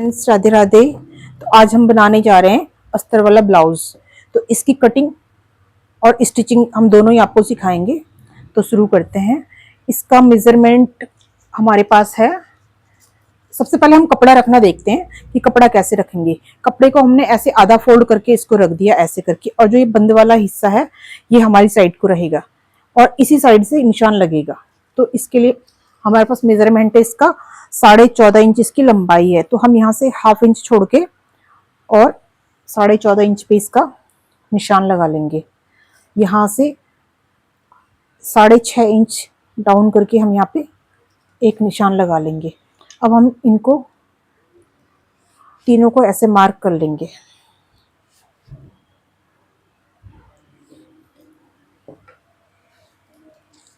Friends, Radhe Radhe. तो आज हम बनाने जा रहे हैं अस्तर वाला ब्लाउज। तो इसकी कटिंग और स्टिचिंग हम दोनों ही आपको सिखाएंगे। तो शुरू करते हैं। इसका मेजरमेंट हमारे पास है। सबसे पहले हम कपड़ा रखना देखते हैं कि कपड़ा कैसे रखेंगे। कपड़े को हमने ऐसे आधा फोल्ड करके इसको रख दिया ऐसे करके, और जो ये बंद वाला हिस्सा है ये हमारी साइड को रहेगा और इसी साइड से निशान लगेगा। तो इसके लिए हमारे पास मेजरमेंट है इसका 14.5 इंच इसकी लंबाई है। तो हम यहाँ से 1/2 इंच छोड़ के और 14.5 इंच पे इसका निशान लगा लेंगे। यहाँ से 6.5 इंच डाउन करके हम यहाँ पे एक निशान लगा लेंगे। अब हम इनको तीनों को ऐसे मार्क कर लेंगे।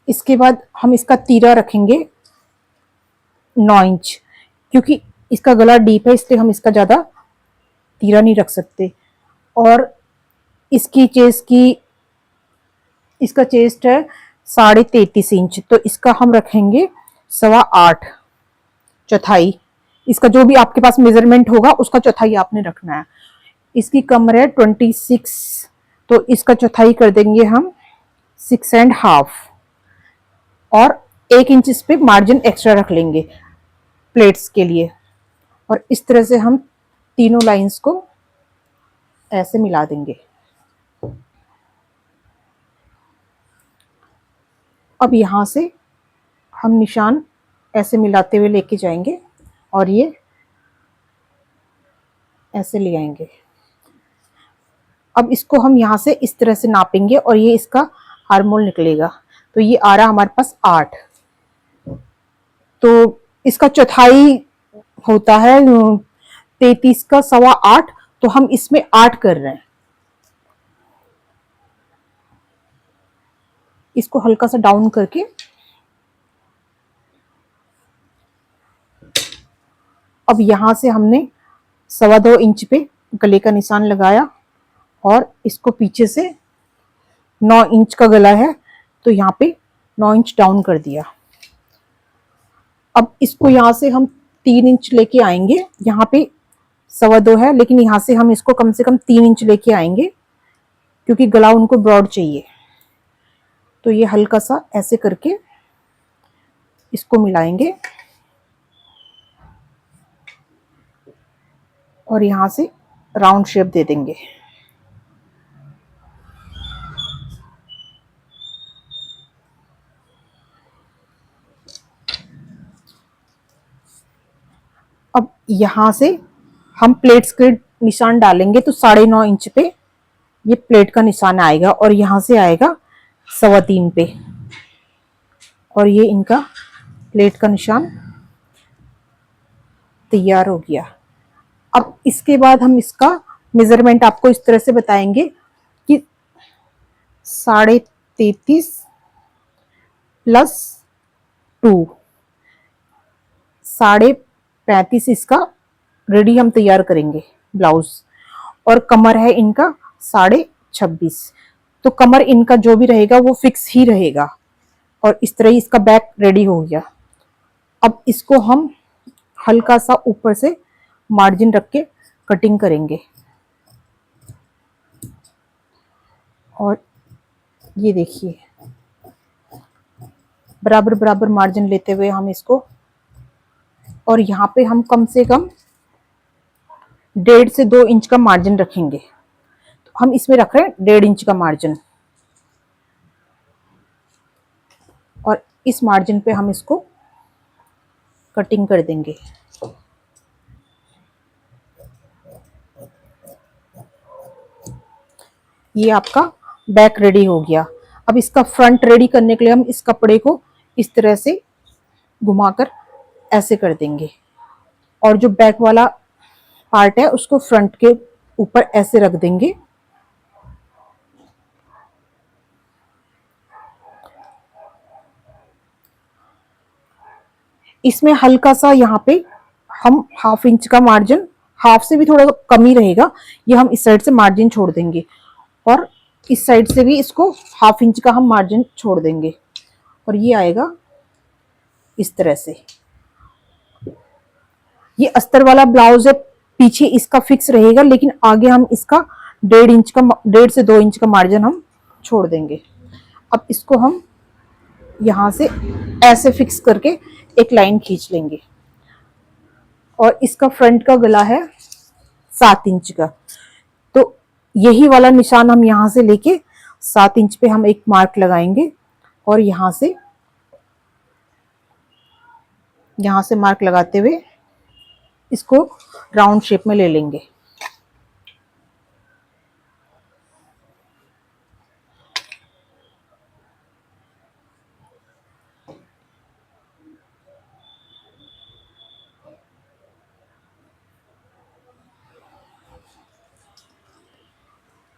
इसके बाद हम इसका तीरा रखेंगे 9 इंच, क्योंकि इसका गला डीप है इसलिए हम इसका ज़्यादा तीरा नहीं रख सकते। और इसका चेस्ट है 33.5 इंच, तो इसका हम रखेंगे 8.25 चौथाई। इसका जो भी आपके पास मेजरमेंट होगा उसका चौथाई आपने रखना है। इसकी कमर है 26, तो इसका चौथाई कर देंगे हम 6.5 और 1 इंच इस पे मार्जिन एक्स्ट्रा रख लेंगे प्लेट्स के लिए। और इस तरह से हम तीनों लाइंस को ऐसे मिला देंगे। अब यहाँ से हम निशान ऐसे मिलाते हुए लेके जाएंगे और ये ऐसे ले आएंगे। अब इसको हम यहाँ से इस तरह से नापेंगे और ये इसका आर्मोल निकलेगा। तो ये आ रहा हमारे पास 8। तो इसका चौथाई होता है 33 का 8.25, तो हम इसमें 8 कर रहे हैं। इसको हल्का सा डाउन करके अब यहां से हमने 2.25 इंच पे गले का निशान लगाया और इसको पीछे से 9 इंच का गला है तो यहाँ पे 9 इंच डाउन कर दिया। अब इसको यहाँ से हम 3 इंच लेके आएंगे। यहाँ पे 2.25 है, लेकिन यहाँ से हम इसको कम से कम 3 इंच लेके आएंगे क्योंकि गला उनको ब्रॉड चाहिए। तो ये हल्का सा ऐसे करके इसको मिलाएंगे और यहाँ से राउंड शेप दे देंगे। अब यहाँ से हम प्लेट्स के निशान डालेंगे तो 9.5 इंच पे ये प्लेट का निशान आएगा और यहाँ से आएगा 3.25 पे, और ये इनका प्लेट का निशान तैयार हो गया। अब इसके बाद हम इसका मेजरमेंट आपको इस तरह से बताएंगे कि 33.5 प्लस 2 35.5 इसका रेडी हम तैयार करेंगे ब्लाउज। और कमर है इनका 26.5, तो कमर इनका जो भी रहेगा वो फिक्स ही रहेगा। और इस तरह ही इसका बैक रेडी हो गया। अब इसको हम हल्का सा ऊपर से मार्जिन रख के कटिंग करेंगे और ये देखिए बराबर बराबर मार्जिन लेते हुए हम इसको, और यहाँ पे हम कम से कम 1.5 से 2 इंच का मार्जिन रखेंगे। तो हम इसमें रख रहे हैं 1.5 इंच का मार्जिन और इस मार्जिन पे हम इसको कटिंग कर देंगे। ये आपका बैक रेडी हो गया। अब इसका फ्रंट रेडी करने के लिए हम इस कपड़े को इस तरह से घुमाकर ऐसे कर देंगे और जो बैक वाला पार्ट है उसको फ्रंट के ऊपर ऐसे रख देंगे। इसमें हल्का सा यहाँ पे हम 1/2 इंच का मार्जिन, हाफ से भी थोड़ा कम ही रहेगा, ये हम इस साइड से मार्जिन छोड़ देंगे और इस साइड से भी इसको 1/2 इंच का हम मार्जिन छोड़ देंगे और ये आएगा इस तरह से। ये अस्तर वाला ब्लाउज है, पीछे इसका फिक्स रहेगा, लेकिन आगे हम इसका 1.5 इंच का 1.5 से 2 इंच का मार्जिन हम छोड़ देंगे। अब इसको हम यहाँ से ऐसे फिक्स करके एक लाइन खींच लेंगे। और इसका फ्रंट का गला है 7 इंच का, तो यही वाला निशान हम यहाँ से लेके 7 इंच पे हम एक मार्क लगाएंगे और यहाँ से मार्क लगाते हुए इसको राउंड शेप में ले लेंगे।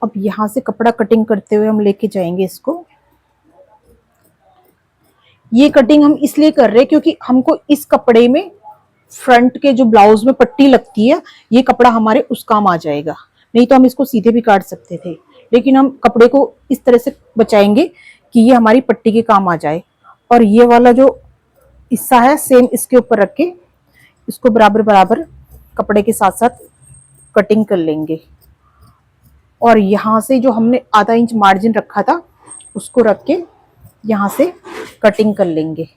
अब यहाँ से कपड़ा कटिंग करते हुए हम लेके जाएंगे इसको। ये कटिंग हम इसलिए कर रहे हैं क्योंकि हमको इस कपड़े में फ्रंट के जो ब्लाउज में पट्टी लगती है, ये कपड़ा हमारे उस काम आ जाएगा। नहीं तो हम इसको सीधे भी काट सकते थे, लेकिन हम कपड़े को इस तरह से बचाएंगे कि ये हमारी पट्टी के काम आ जाए। और ये वाला जो हिस्सा है सेम इसके ऊपर रख के इसको बराबर बराबर कपड़े के साथ साथ कटिंग कर लेंगे। और यहाँ से जो हमने आधा इंच मार्जिन रखा था उसको रख के यहाँ से कटिंग कर लेंगे।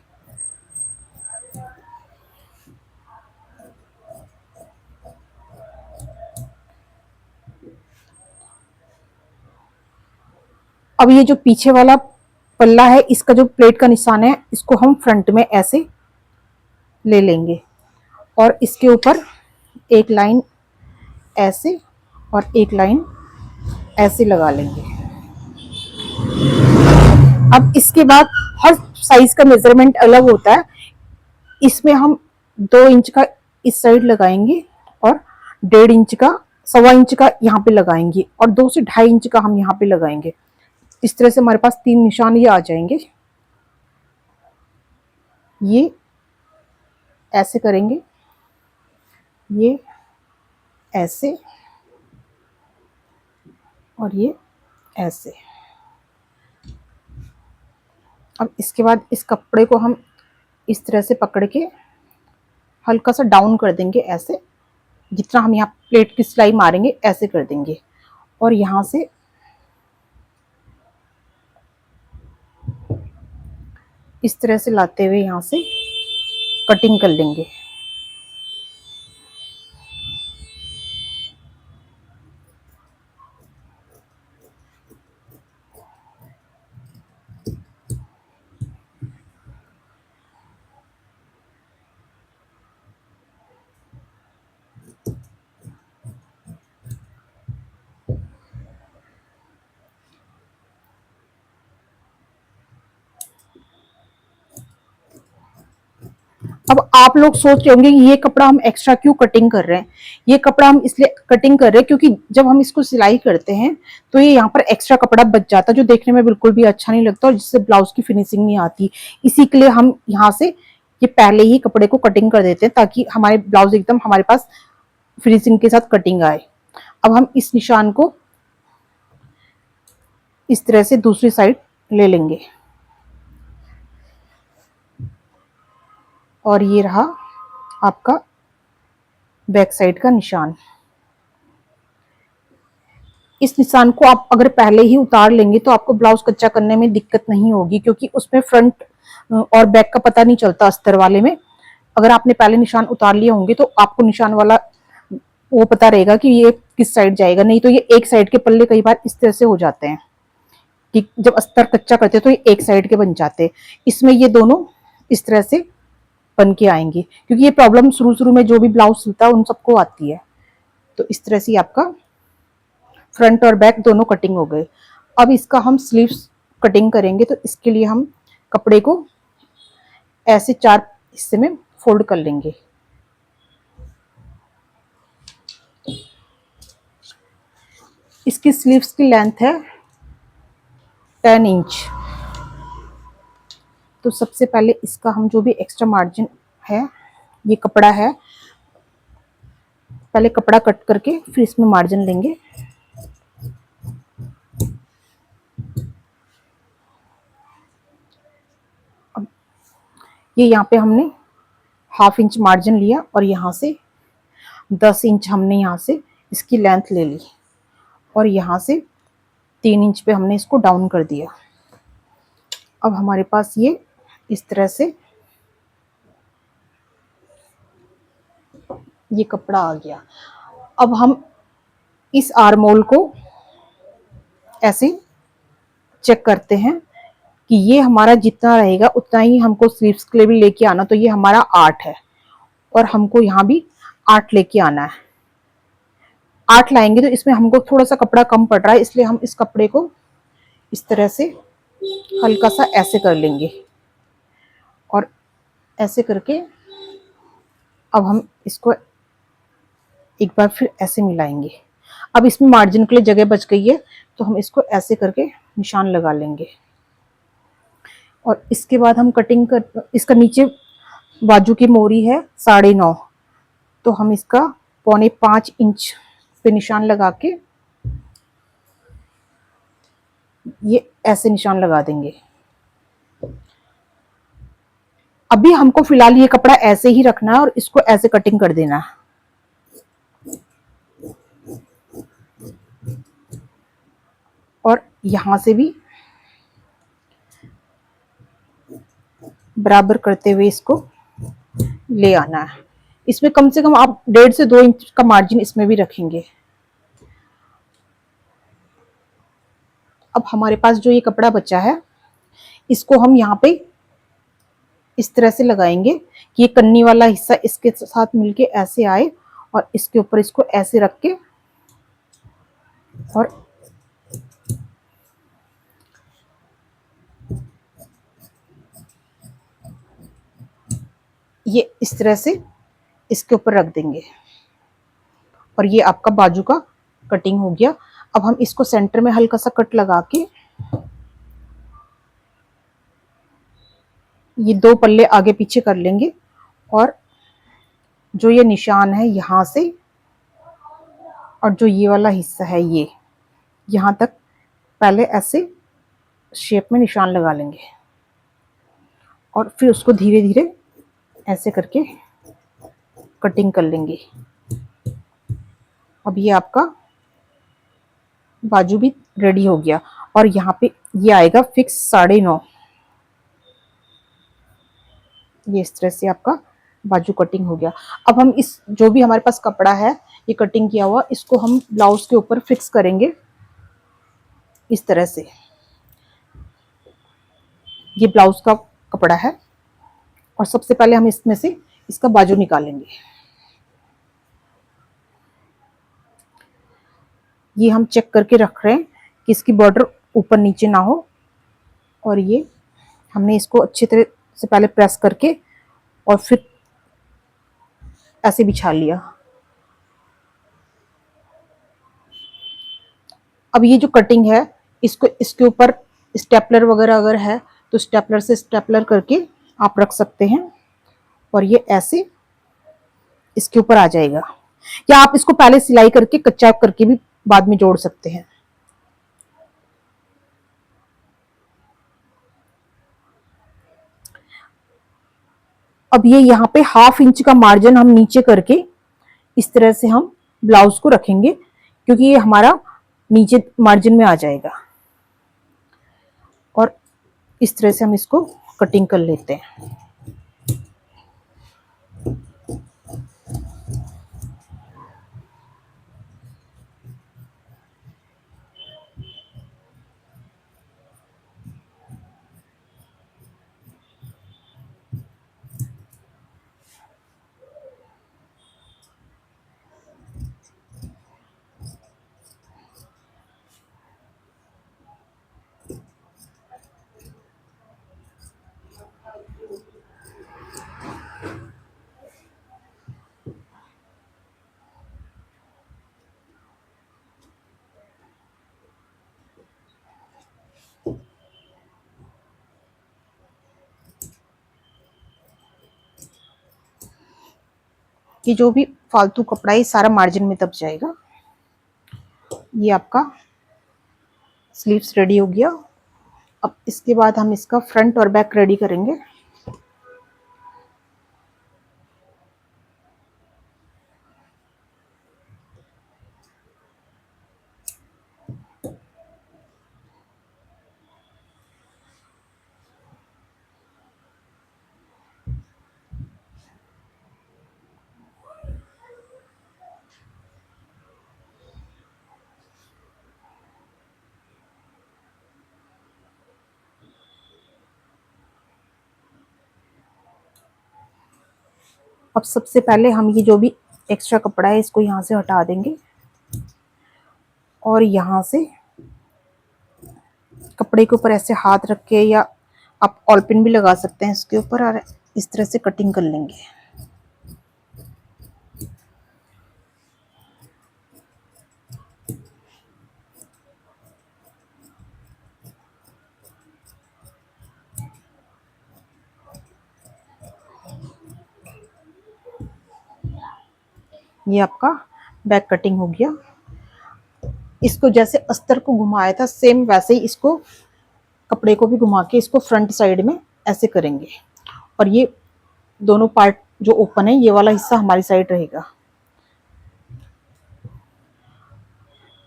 अब ये जो पीछे वाला पल्ला है, इसका जो प्लेट का निशान है, इसको हम फ्रंट में ऐसे ले लेंगे और इसके ऊपर एक लाइन ऐसे और एक लाइन ऐसे लगा लेंगे। अब इसके बाद हर साइज का मेजरमेंट अलग होता है। इसमें हम 2 इंच का इस साइड लगाएंगे और 1.5 इंच का 1.25 इंच का यहाँ पे लगाएंगे और 2 से 2.5 इंच का हम यहाँ पे लगाएंगे। इस तरह से हमारे पास 3 निशान ये आ जाएंगे। ये ऐसे करेंगे, ये ऐसे और ये ऐसे। अब इसके बाद इस कपड़े को हम इस तरह से पकड़ के हल्का सा डाउन कर देंगे, ऐसे जितना हम यहाँ प्लेट की सिलाई मारेंगे ऐसे कर देंगे और यहाँ से इस तरह से लाते हुए यहाँ से कटिंग कर लेंगे। अब आप लोग सोच रहे होंगे ये कपड़ा हम एक्स्ट्रा क्यों कटिंग कर रहे हैं। ये कपड़ा हम इसलिए कटिंग कर रहे हैं क्योंकि जब हम इसको सिलाई करते हैं तो ये यहाँ पर एक्स्ट्रा कपड़ा बच जाता है, जो देखने में बिल्कुल भी अच्छा नहीं लगता और जिससे ब्लाउज की फिनिशिंग नहीं आती। इसी के लिए हम यहाँ से ये पहले ही कपड़े को कटिंग कर देते हैं ताकि हमारे ब्लाउज एकदम हमारे पास फिनिशिंग के साथ कटिंग आए। अब हम इस निशान को इस तरह से दूसरी साइड ले लेंगे और ये रहा आपका बैक साइड का निशान। इस निशान को आप अगर पहले ही उतार लेंगे तो आपको ब्लाउज कच्चा करने में दिक्कत नहीं होगी, क्योंकि उसमें फ्रंट और बैक का पता नहीं चलता। अस्तर वाले में अगर आपने पहले निशान उतार लिए होंगे तो आपको निशान वाला वो पता रहेगा कि ये किस साइड जाएगा। नहीं तो ये एक साइड के पल्ले कई बार इस तरह से हो जाते हैं कि जब अस्तर कच्चा करते हैं तो ये एक साइड के बन जाते हैं। इसमें ये दोनों इस तरह से बन के आएंगे, क्योंकि ये प्रॉब्लम शुरू में जो भी ब्लाउज सिलता है उन सबको आती है। तो इस तरह से आपका फ्रंट और बैक दोनों कटिंग हो गए। अब इसका हम स्लीव्स कटिंग करेंगे, तो इसके लिए हम कपड़े को ऐसे 4 हिस्से में फोल्ड कर लेंगे। इसकी स्लीव्स की लेंथ है 10 इंच। तो सबसे पहले इसका हम जो भी एक्स्ट्रा मार्जिन है, ये कपड़ा है, पहले कपड़ा कट करके फिर इसमें मार्जिन लेंगे। अब ये यहाँ पे हमने 1/2 इंच मार्जिन लिया और यहाँ से 10 इंच हमने यहाँ से इसकी लेंथ ले ली और यहाँ से 3 इंच पे हमने इसको डाउन कर दिया। अब हमारे पास ये इस तरह से ये कपड़ा आ गया। अब हम इस आर्म होल को ऐसे चेक करते हैं कि ये हमारा जितना रहेगा उतना ही हमको स्लीव्स के लिए भी लेके आना। तो ये हमारा 8 है और हमको यहाँ भी 8 लेके आना है। 8 लाएंगे तो इसमें हमको थोड़ा सा कपड़ा कम पड़ रहा है, इसलिए हम इस कपड़े को इस तरह से हल्का सा ऐसे कर लेंगे और ऐसे करके अब हम इसको एक बार फिर ऐसे मिलाएंगे। अब इसमें मार्जिन के लिए जगह बच गई है तो हम इसको ऐसे करके निशान लगा लेंगे और इसके बाद हम कटिंग कर, इसका नीचे बाजू की मोरी है 9.5, तो हम इसका 4.25 इंच पे निशान लगा के ये ऐसे निशान लगा देंगे। अभी हमको फिलहाल ये कपड़ा ऐसे ही रखना है और इसको ऐसे कटिंग कर देना है। और यहां से भी बराबर करते हुए इसको ले आना है। इसमें कम से कम आप 1.5 से 2 इंच का मार्जिन इसमें भी रखेंगे। अब हमारे पास जो ये कपड़ा बचा है इसको हम यहाँ पे इस तरह से लगाएंगे कि ये कन्नी वाला हिस्सा इसके साथ मिलके ऐसे आए और इसके ऊपर इसको ऐसे रख के और ये इस तरह से इसके ऊपर रख देंगे और ये आपका बाजू का कटिंग हो गया। अब हम इसको सेंटर में हल्का सा कट लगा के ये 2 पल्ले आगे पीछे कर लेंगे और जो ये निशान है यहाँ से और जो ये वाला हिस्सा है ये यहाँ तक पहले ऐसे शेप में निशान लगा लेंगे और फिर उसको धीरे धीरे ऐसे करके कटिंग कर लेंगे। अब ये आपका बाजू भी रेडी हो गया और यहाँ पे ये आएगा फिक्स 9.5। ये इस तरह से आपका बाजू कटिंग हो गया। अब हम इस जो भी हमारे पास कपड़ा है ये कटिंग किया हुआ इसको हम ब्लाउज के ऊपर फिक्स करेंगे इस तरह से। ये ब्लाउज का कपड़ा है और सबसे पहले हम इसमें से इसका बाजू निकालेंगे। ये हम चेक करके रख रहे हैं कि इसकी बॉर्डर ऊपर नीचे ना हो और ये हमने इसको अच्छी तरह से पहले प्रेस करके और फिर ऐसे बिछा लिया। अब ये जो कटिंग है इसको इसके ऊपर स्टेपलर वगैरह अगर है तो स्टेपलर से स्टेपलर करके आप रख सकते हैं और ये ऐसे इसके ऊपर आ जाएगा, या आप इसको पहले सिलाई करके कच्चा करके भी बाद में जोड़ सकते हैं। अब ये यहाँ पे 1/2 इंच का मार्जिन हम नीचे करके इस तरह से हम ब्लाउज को रखेंगे क्योंकि ये हमारा नीचे मार्जिन में आ जाएगा और इस तरह से हम इसको कटिंग कर लेते हैं। कि जो भी फालतू कपड़ा है सारा मार्जिन में दब जाएगा। ये आपका स्लीव्स रेडी हो गया। अब इसके बाद हम इसका फ्रंट और बैक रेडी करेंगे। अब सबसे पहले हम ये जो भी एक्स्ट्रा कपड़ा है इसको यहाँ से हटा देंगे और यहाँ से कपड़े के ऊपर ऐसे हाथ रख के, या आप ऑल पिन भी लगा सकते हैं इसके ऊपर, और इस तरह से कटिंग कर लेंगे। ये आपका बैक कटिंग हो गया। इसको जैसे अस्तर को घुमाया था सेम वैसे ही इसको कपड़े को भी घुमा के इसको फ्रंट साइड में ऐसे करेंगे, और ये दोनों पार्ट जो ओपन है ये वाला हिस्सा हमारी साइड रहेगा,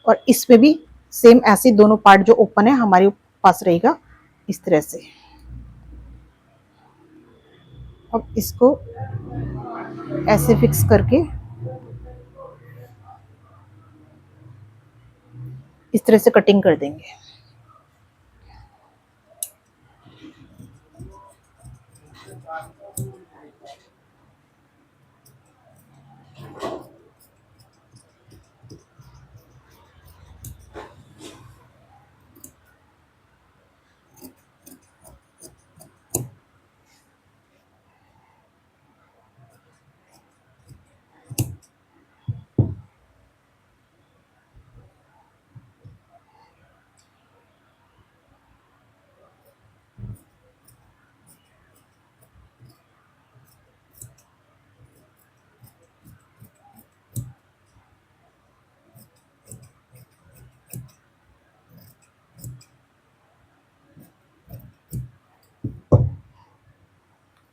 और इसमें भी सेम ऐसे दोनों पार्ट जो ओपन है हमारे पास रहेगा इस तरह से। अब इसको ऐसे फिक्स करके इस तरह से कटिंग कर देंगे।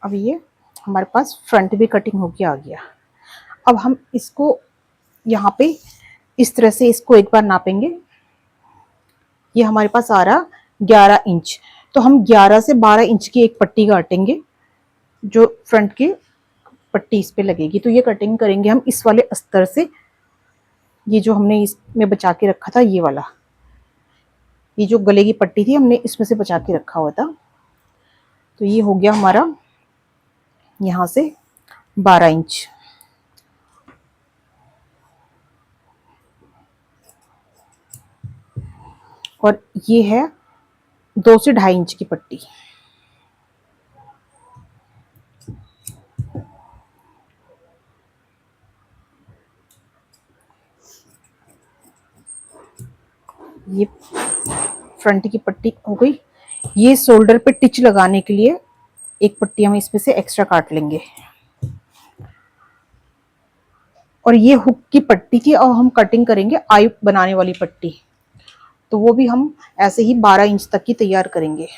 अब ये हमारे पास फ्रंट भी कटिंग होके आ गया। अब हम इसको यहाँ पे इस तरह से इसको एक बार नापेंगे। ये हमारे पास आ रहा 11 इंच, तो हम 11 से 12 इंच की एक पट्टी काटेंगे जो फ्रंट की पट्टी इस पे लगेगी। तो ये कटिंग करेंगे हम इस वाले अस्तर से, ये जो हमने इसमें बचा के रखा था, ये वाला, ये जो गले की पट्टी थी हमने इसमें से बचा के रखा हुआ था। तो ये हो गया हमारा यहाँ से 12 इंच। और ये है 2 से 2.5 इंच की पट्टी। ये फ्रंट की पट्टी हो गई। ये शोल्डर पे टिच लगाने के लिए एक पट्टी हम इसमें से एक्स्ट्रा काट लेंगे। और ये हुक की पट्टी थी और हम कटिंग करेंगे आई बनाने वाली पट्टी, तो वो भी हम ऐसे ही 12 इंच तक की तैयार करेंगे।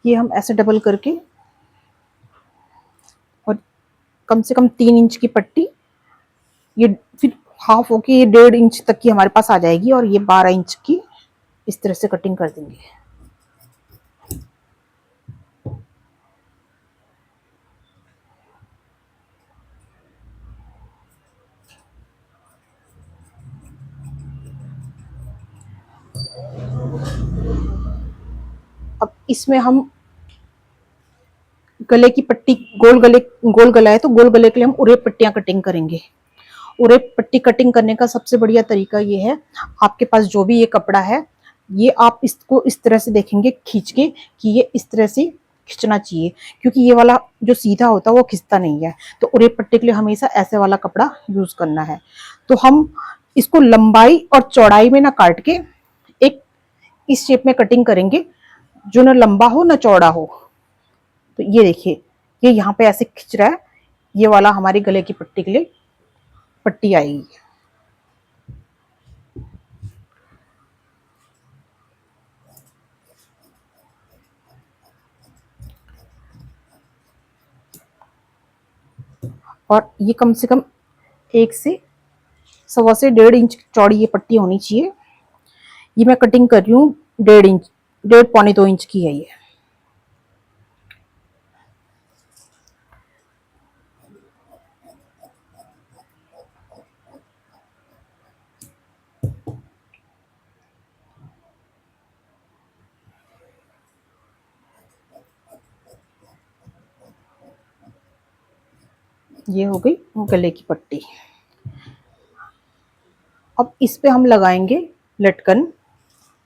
ये हम ऐसे डबल करके, और कम से कम 3 इंच की पट्टी, ये फिर हाफ होके ये 1.5 इंच तक की हमारे पास आ जाएगी, और ये 12 इंच की इस तरह से कटिंग कर देंगे। अब इसमें हम गले की पट्टी, गोल गला है तो गोल गले के लिए हम उरे पट्टियां कटिंग करेंगे। उरे पट्टी कटिंग करने का सबसे बढ़िया तरीका ये है, आपके पास जो भी ये कपड़ा है, ये आप इसको इस तरह से देखेंगे खींच के कि ये इस तरह से खींचना चाहिए, क्योंकि ये वाला जो सीधा होता है वो खिंचता नहीं है। तो उरे पट्टी के लिए हमेशा ऐसे वाला कपड़ा यूज करना है। तो हम इसको लंबाई और चौड़ाई में ना काट के एक इस शेप में कटिंग करेंगे, जो ना लंबा हो ना चौड़ा हो। तो ये देखिए, ये यहाँ पे ऐसे खिंच रहा है, ये वाला हमारी गले की पट्टी के लिए पट्टी आएगी। और ये कम से कम 1 से 1.25 से 1.5 इंच चौड़ी ये पट्टी होनी चाहिए। ये मैं कटिंग कर रही हूँ 1.5 इंच 1.5 पौने 2 इंच की है ये। ये हो गई गले की पट्टी। अब इस पे हम लगाएंगे लटकन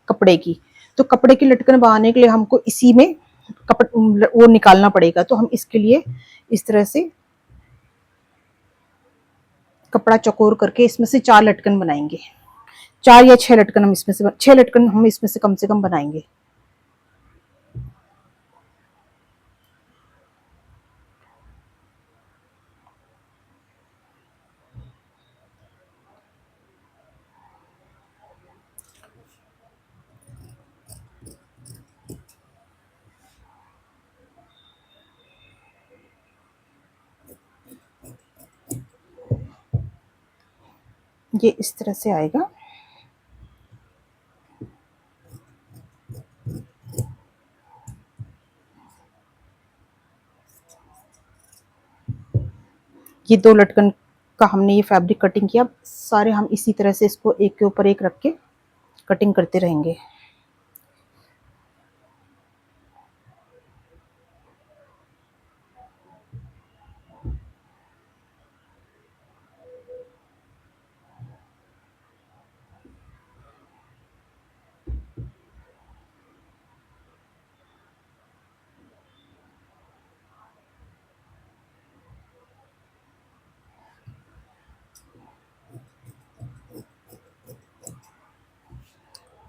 कपड़े की। तो कपड़े की लटकन बनाने के लिए हमको इसी में वो निकालना पड़ेगा। तो हम इसके लिए इस तरह से कपड़ा चकोर करके इसमें से 4 लटकन बनाएंगे। 4 या 6 लटकन हम इसमें से 6 लटकन हम इसमें से कम बनाएंगे। ये इस तरह से आएगा। ये 2 लटकन का हमने ये फैब्रिक कटिंग किया। सारे हम इसी तरह से इसको एक के ऊपर एक रख के कटिंग करते रहेंगे।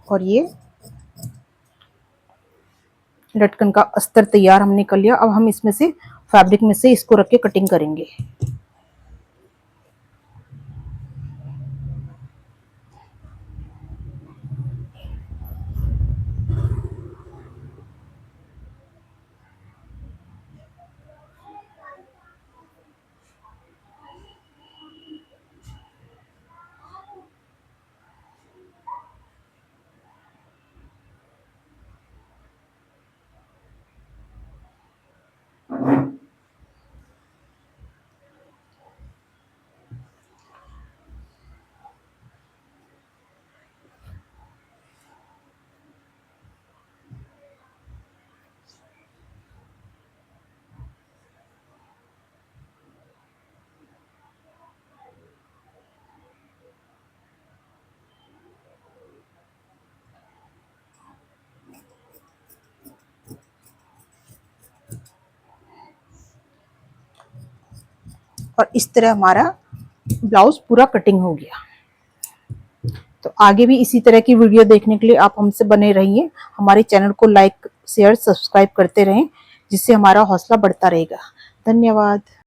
और ये लटकन का अस्तर तैयार हमने कर लिया। अब हम इसमें से फैब्रिक में से इसको रख के कटिंग करेंगे। और इस तरह हमारा ब्लाउज पूरा कटिंग हो गया। तो आगे भी इसी तरह की वीडियो देखने के लिए आप हमसे बने रहिए। हमारे चैनल को लाइक शेयर सब्सक्राइब करते रहें, जिससे हमारा हौसला बढ़ता रहेगा। धन्यवाद।